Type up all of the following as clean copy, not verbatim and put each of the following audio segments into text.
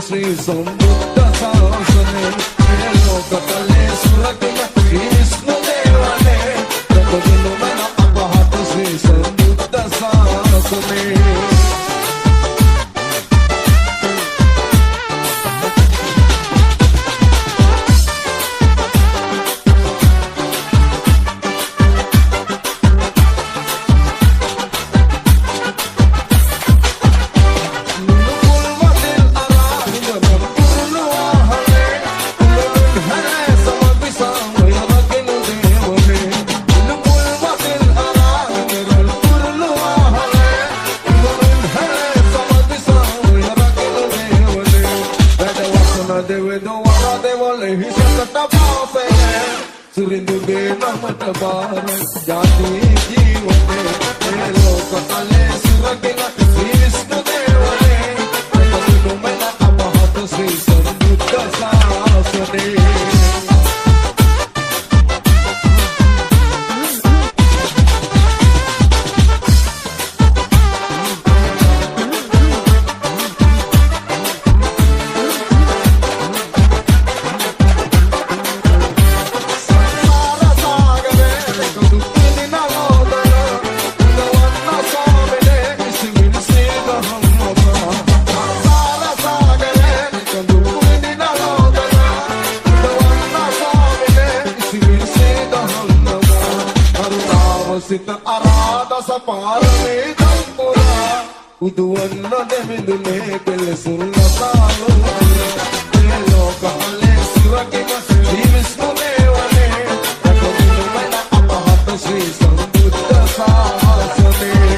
Sri Sambuddha Sasane Lokatale Surakina Krishna Devane Rakadilumana Apahata Sri Sambuddha Sasane Surindu bena matabar jati jiwane lokatale suragena Krishna සිත අරාදස පාරමේ දම්පුරා උදුවන්න දෙවිඳුනේ කෙලසුන් නසාලෝ මේ ලෝකහලේ සිවකිම ජීවිස්ම දේවනේ රටදිනුමන අපහත ශ්‍රී සම්බුද්ධ ශාසනේ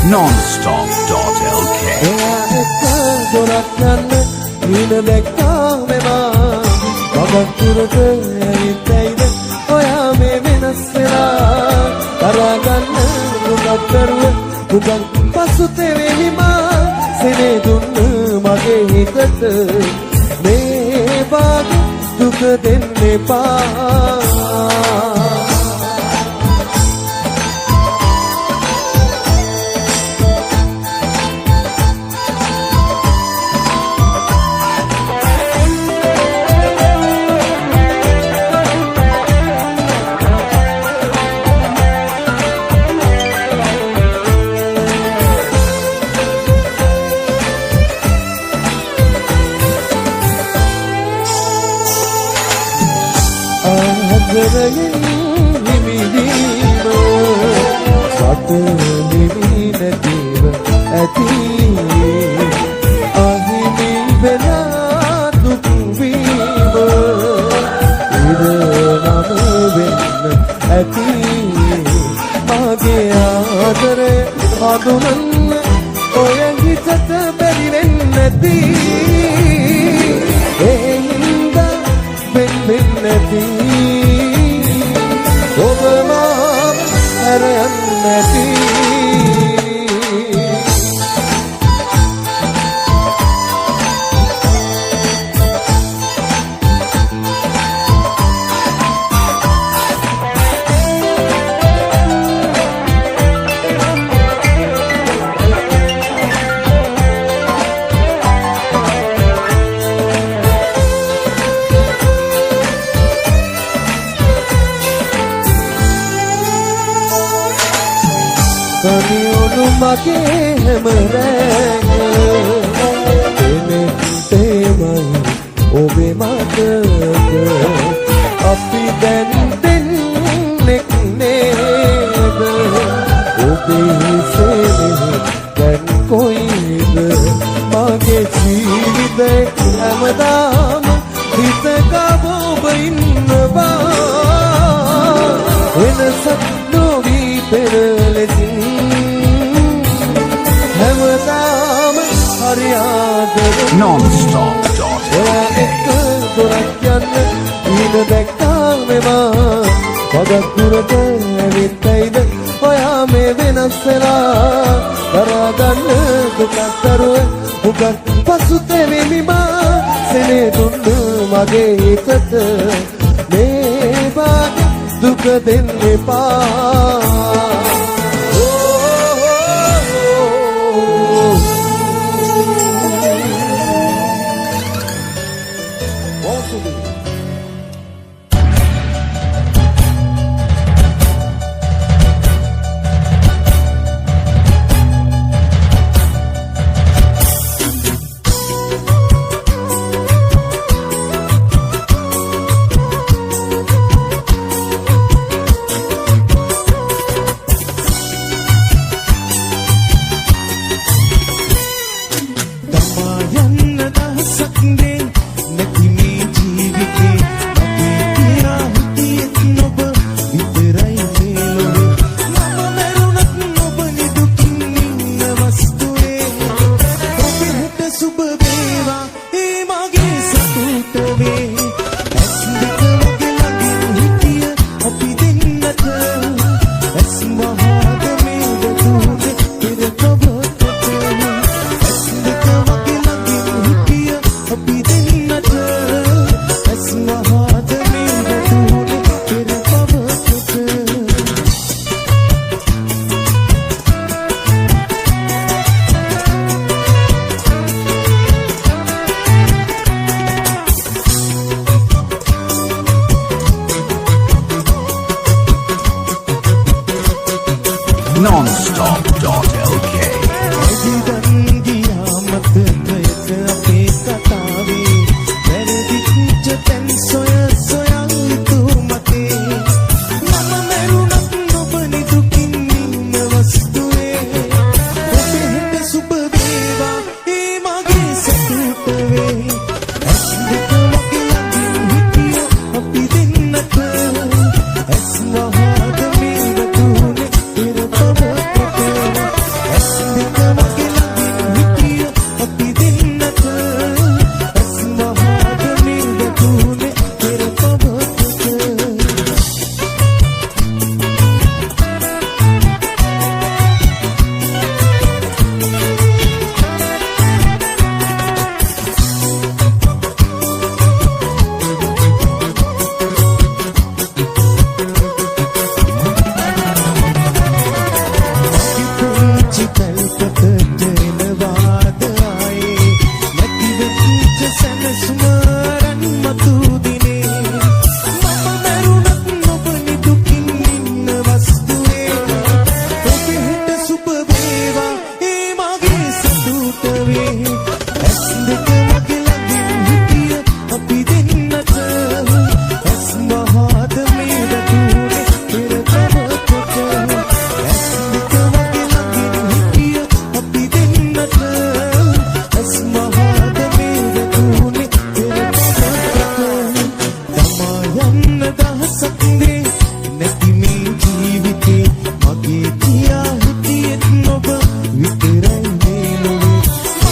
nonstop.lk දොරක් යන්න වින දැක්කා මෙවා මගක් තුරට ඇවිත්යිද ඔයා මේ වෙනස් වෙලා කරා ගන්න දුකක් කරුව දුකක් පසුතෙවෙහිමා සෙනේ දුන්න මගේ හිතට මේ බාග දුක දෙන්න එපා ආදරයෙන් හිමිවීම සත නිවි නැතිව ඇති අහිමි වෙලා දුක් වීම ඉර නම වෙන්න ඇති මගේ ආදරය හඳුනන්න ඔය හිතට බැරි වෙන්න නැති ඒ හින්දා වෙන්න නැති ඔබ මා හැරයන් නැති කනියොඩු මගේ හැම රැඟ එනේ තේමයි ඔබේ මතක අපි දැන් දෙන්නෙක් නේද ඔබේ සෙනෙහ දැන් කොයිද මගේ ජීවිතේ හැමදාම හිතක ඔබ ඉන්නවා වෙනසක් නොවී පෙර nonstop.lk දොරක් යන්න වින දැක්කා මෙවා මගක් දුරට ඇවිත්යිද ඔයා මේ වෙනස් වෙලා කරා ගන්න දුකක් දරුව උගත් පසුතැවෙමිමා සෙනේ දුන්න මගේ හිතට මේ බාග දුක දෙන්න එපා Shop.lk. ඇදිදන් ගියා මතකයක අපේ කතාවේ වැරදිච්ච තැන් සොය සොයා ඉතු මතේ මම මැරුණත් ඔබ නිදුකින් ඉන්න වස්තුවේ ඔබේ හිත සුබ වේවා ඒ මගේ සතුට වේ ඇස් දෙක වගේ ළඟින් හිටිය අපි දෙන්නට ඇස් වහාද මේ වැටුනේ පෙර පවකට ඇස් දෙක වගේ ළඟින් හිටිය අපි දෙන්නට ඇස් වහාද මේ වැටුනේ පෙර පවකට පුංචි තල්පතට එනවාද ආයේ නැති වෙච්ච සැනසුම රන් මතු දිනේ මම මැරුණත් ඔබ නිදුකින් ඉන්න වස්තුවේ ඔබේ හිත සුබ වේවා ඒ මගේ සතුට වේ ඇස් දෙක වගේ ළඟින් හිටිය අපි දෙන්නට ඇස් වහාද මේ වැටුනේ පෙර පවකට ඇස් දෙක වගේ ළඟින් හිටිය අපි දෙන්නට ඇස් වහාද මේ වැටුනේ පෙර පවකට තමා යන්න දහසක් දේ නැති මේ ජීවිතේ මගේ කියා හිටියෙත් ඔබ විතරයි මේ ලොවේ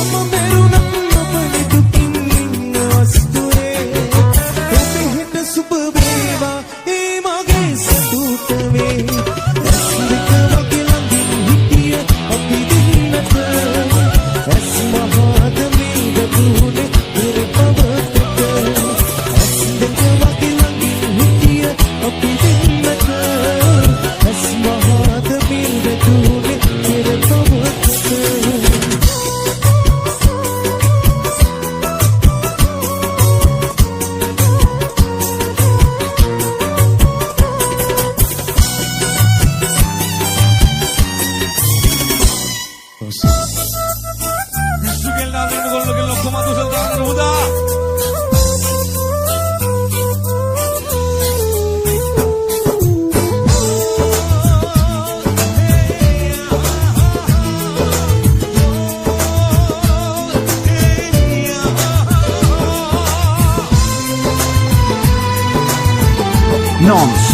මම මැරුණත් ඔබ නිදුකින් ඉන්න වස්තුවේ ඔබේ හිත සුබ වේවා ඒ මගේ සතුට වේ ඇස් දෙක වගේ ළඟින් හිටිය අපි දෙන්නට ඇස් වහාද මේ වැටුනේ පෙර පවකට ඇස් දෙක වගේ ළඟින් හිටිය අපි දෙන්නට ඇස් වහාද මේ වැටුනේ පෙර පවකට Visto che l'ha detto quello che l'ho chiamato saltare la ruota. Non